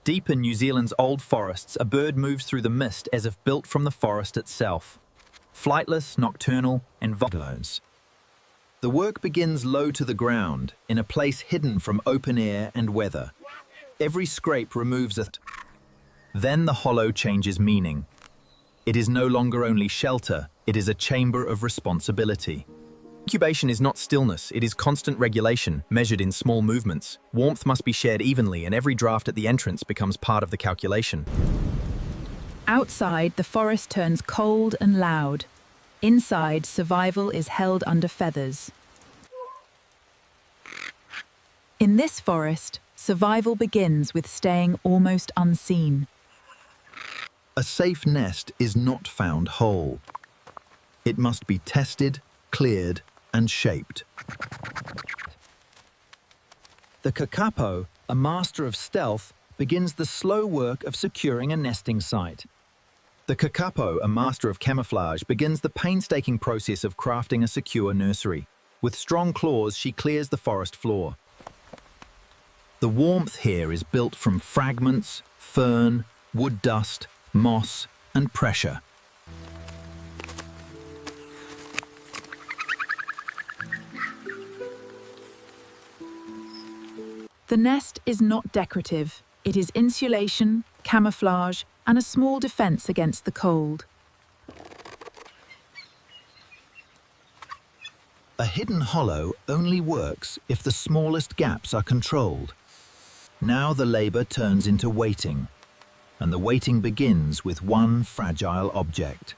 Deep in New Zealand's old forests, a bird moves through the mist as if built from the forest itself. Flightless, nocturnal, and volatile. The work begins low to the ground, in a place hidden from open air and weather. Every scrape removes it. Then the hollow changes meaning. It is no longer only shelter, it is a chamber of responsibility. Incubation is not stillness, it is constant regulation, measured in small movements. Warmth must be shared evenly, and every draft at the entrance becomes part of the calculation. Outside, the forest turns cold and loud. Inside, survival is held under feathers. In this forest, survival begins with staying almost unseen. A safe nest is not found whole. It must be tested, cleared, and shaped. The kakapo, a master of stealth, begins the slow work of securing a nesting site. The kakapo, a master of camouflage, begins the painstaking process of crafting a secure nursery. With strong claws, she clears the forest floor. The warmth here is built from fragments, fern, wood dust, moss, and pressure. The nest is not decorative. It is insulation, camouflage, and a small defense against the cold. A hidden hollow only works if the smallest gaps are controlled. Now the labor turns into waiting, and the waiting begins with one fragile object.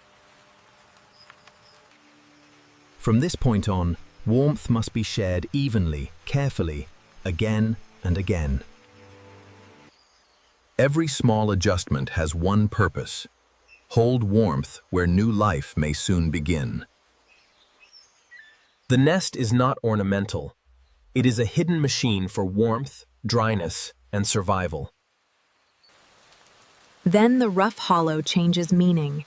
From this point on, warmth must be shared evenly, carefully, again and again. Every small adjustment has one purpose: hold warmth where new life may soon begin. The nest is not ornamental. It is a hidden machine for warmth, dryness, and survival. Then the rough hollow changes meaning.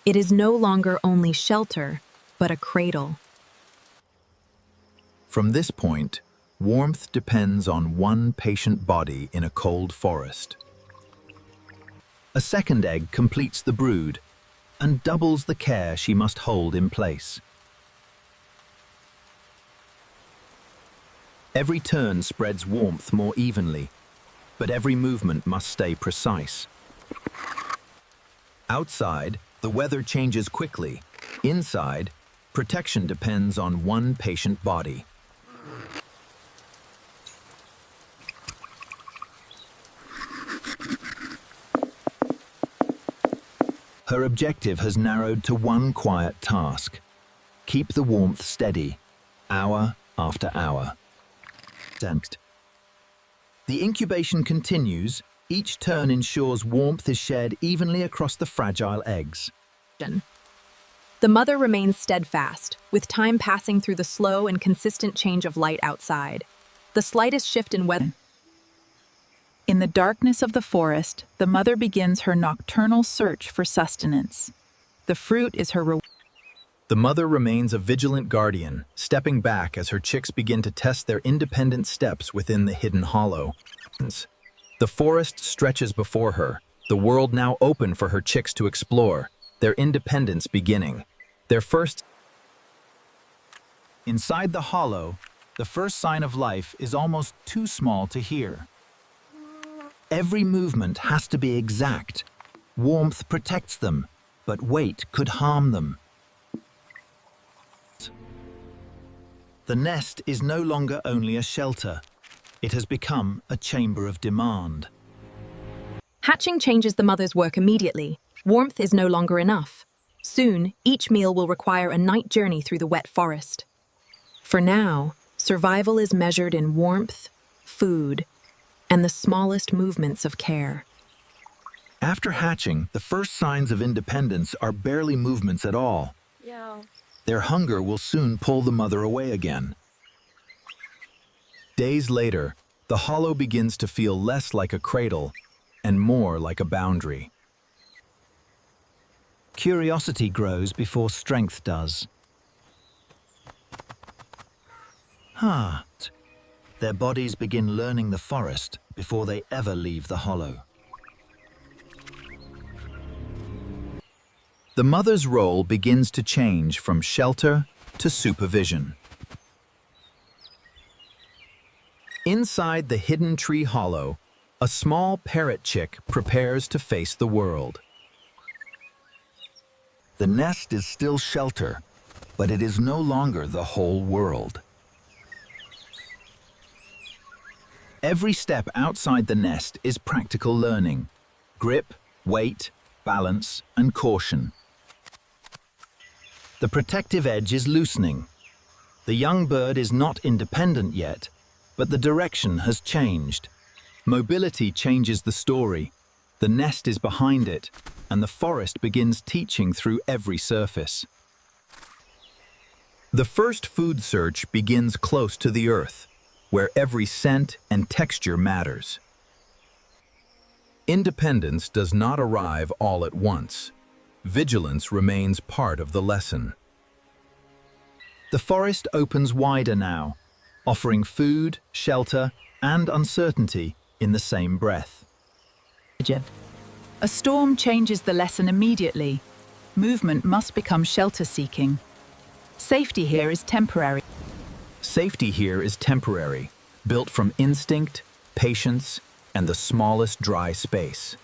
It is no longer only shelter, but a cradle. From this point, warmth depends on one patient body in a cold forest. A second egg completes the brood and doubles the care she must hold in place. Every turn spreads warmth more evenly, but every movement must stay precise. Outside, the weather changes quickly. Inside, protection depends on one patient body. Her objective has narrowed to one quiet task: keep the warmth steady, hour after hour. The incubation continues. Each turn ensures warmth is shared evenly across the fragile eggs. The mother remains steadfast, with time passing through the slow and consistent change of light outside. The slightest shift in weather. In the darkness of the forest, the mother begins her nocturnal search for sustenance. The fruit is her reward. The mother remains a vigilant guardian, stepping back as her chicks begin to test their independent steps within the hidden hollow. The forest stretches before her, the world now open for her chicks to explore, their independence beginning. Their first... Inside the hollow, the first sign of life is almost too small to hear. Every movement has to be exact. Warmth protects them, but weight could harm them. The nest is no longer only a shelter. It has become a chamber of demand. Hatching changes the mother's work immediately. Warmth is no longer enough. Soon, each meal will require a night journey through the wet forest. For now, survival is measured in warmth, food, and the smallest movements of care. After hatching, the first signs of independence are barely movements at all. Their hunger will soon pull the mother away again. Days later, the hollow begins to feel less like a cradle and more like a boundary. Curiosity grows before strength does. Their bodies begin learning the forest before they ever leave the hollow. The mother's role begins to change from shelter to supervision. Inside the hidden tree hollow, a small parrot chick prepares to face the world. The nest is still shelter, but it is no longer the whole world. Every step outside the nest is practical learning: grip, weight, balance, and caution. The protective edge is loosening. The young bird is not independent yet, but the direction has changed. Mobility changes the story. The nest is behind it, and the forest begins teaching through every surface. The first food search begins close to the earth, where every scent and texture matters. Independence does not arrive all at once. Vigilance remains part of the lesson. The forest opens wider now, offering food, shelter, and uncertainty in the same breath. A storm changes the lesson immediately. Movement must become shelter-seeking. Safety here is temporary. Safety here is temporary, built from instinct, patience, and the smallest dry space.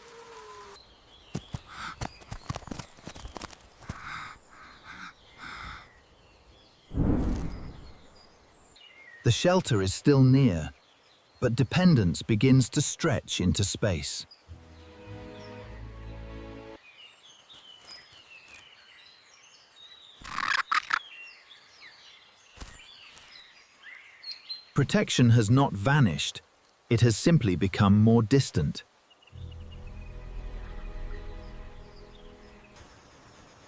The shelter is still near, but dependence begins to stretch into space. Protection has not vanished, it has simply become more distant.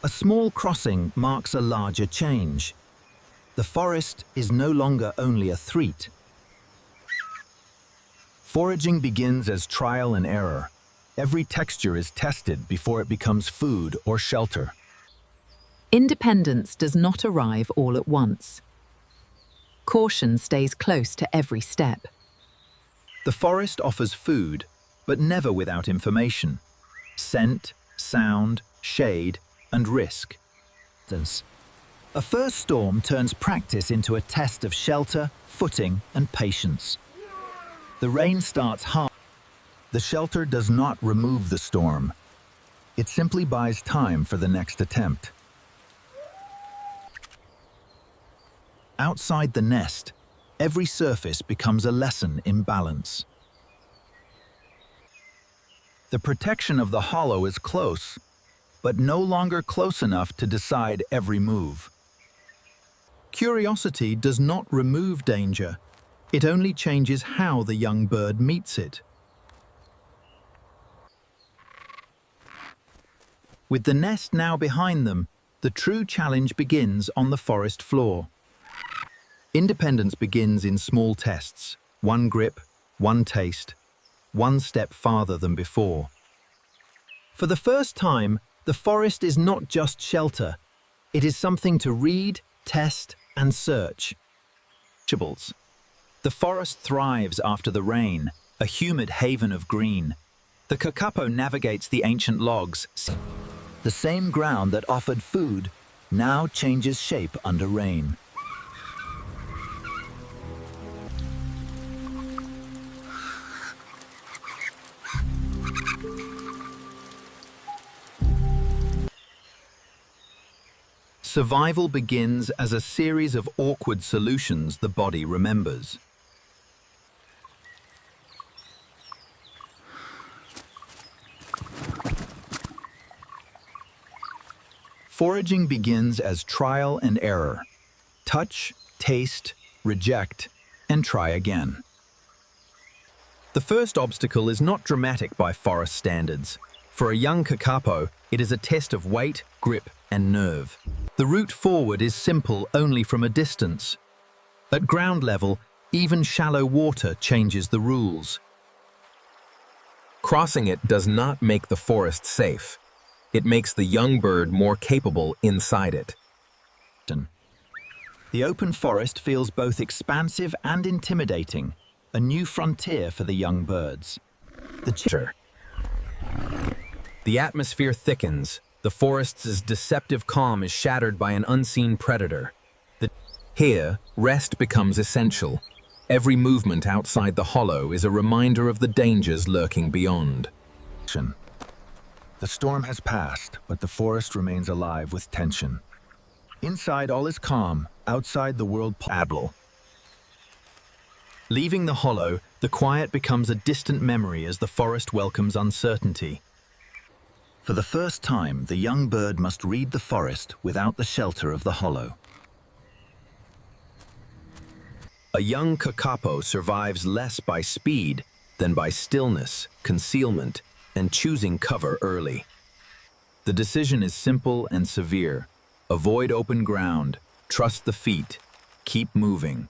A small crossing marks a larger change. The forest is no longer only a threat. Foraging begins as trial and error. Every texture is tested before it becomes food or shelter. Independence does not arrive all at once. Caution stays close to every step. The forest offers food, but never without information. Scent, sound, shade, and risk. A first storm turns practice into a test of shelter, footing, and patience. The rain starts hard. The shelter does not remove the storm. It simply buys time for the next attempt. Outside the nest, every surface becomes a lesson in balance. The protection of the hollow is close, but no longer close enough to decide every move. Curiosity does not remove danger. It only changes how the young bird meets it. With the nest now behind them, the true challenge begins on the forest floor. Independence begins in small tests: one grip, one taste, one step farther than before. For the first time, the forest is not just shelter. It is something to read, test, and search. The forest thrives after the rain, a humid haven of green. The kakapo navigates the ancient logs. The same ground that offered food now changes shape under rain. Survival begins as a series of awkward solutions the body remembers. Foraging begins as trial and error. Touch, taste, reject, and try again. The first obstacle is not dramatic by forest standards. For a young kakapo, it is a test of weight, grip, and nerve. The route forward is simple only from a distance. At ground level, even shallow water changes the rules. Crossing it does not make the forest safe. It makes the young bird more capable inside it. The open forest feels both expansive and intimidating, a new frontier for the young birds. The atmosphere thickens, The forest's deceptive calm is shattered by an unseen predator. Here, rest becomes essential. Every movement outside the hollow is a reminder of the dangers lurking beyond. The storm has passed, but the forest remains alive with tension. Inside, all is calm. Outside, the world admiral. Leaving the hollow, the quiet becomes a distant memory as the forest welcomes uncertainty. For the first time, the young bird must read the forest without the shelter of the hollow. A young kakapo survives less by speed than by stillness, concealment, and choosing cover early. The decision is simple and severe. Avoid open ground, trust the feet, keep moving.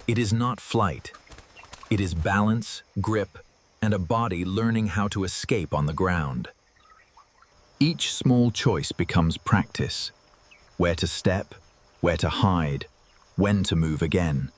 It is not flight. It is balance, grip, and a body learning how to escape on the ground. Each small choice becomes practice. Where to step, where to hide, when to move again.